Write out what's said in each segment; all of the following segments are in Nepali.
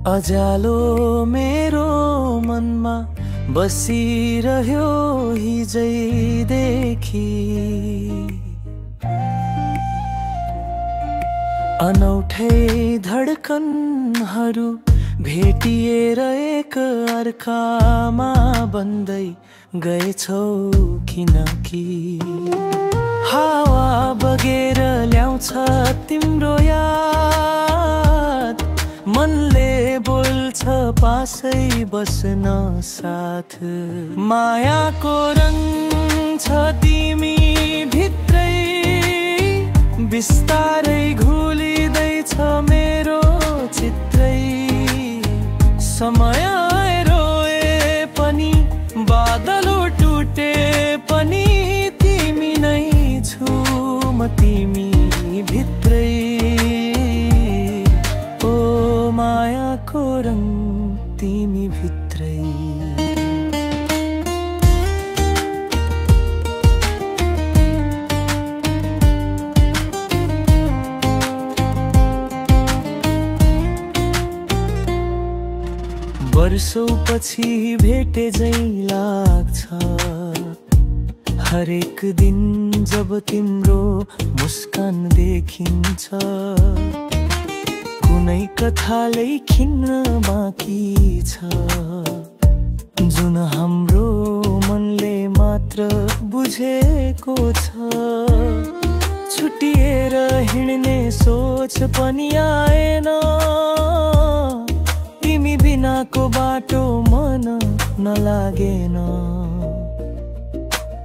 अजालो मेरो मनमा बसिरह्यो हिजैदेखि। अनौठै धडकनहरू भेटिएर एक अर्कामा बन्दै गएछौ किनकि। हावा बगेर ल्याउँछ तिम्रो याद, मनले बोल्छ पासै बस्न साथ। मायाको रङ छ तिमी भित्रै, बिस्तारै घुलिँदैछ मेरो चित्रै। समय रोए पनि बादल टुटे पनि तिमी नै छु म तिमी भित्रै। ओ मायाको रङ तिमी भित्रै। वर्षौं पछि भेटे झैं लाग्छ हरेक दिन जब तिम्रो मुस्कान देखिन्छ। कुनै कथा लेखिन्न बाँकी छ जुन हाम्रो मनले मात्र बुझेको छ। छुटिएर हिँड्ने सोच पनि आएन, तिमी बिनाको बाटो मन नलागेन।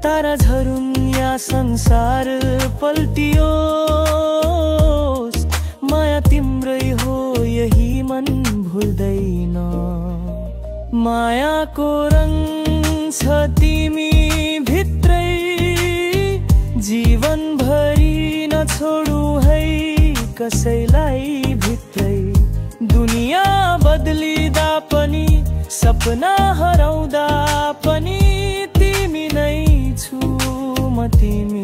तारा झरुन् या संसार पल्टियोस्, माया तिम्रै हो यही मन भुल्दैन। मायाको रङ छ तिमी भित्रै, जीवनभरि नछोडु है कसैलाई भित्रै। दुनिया बदलिदा पनि सपना हराउँदा पनि तिमी नै छु म तिमी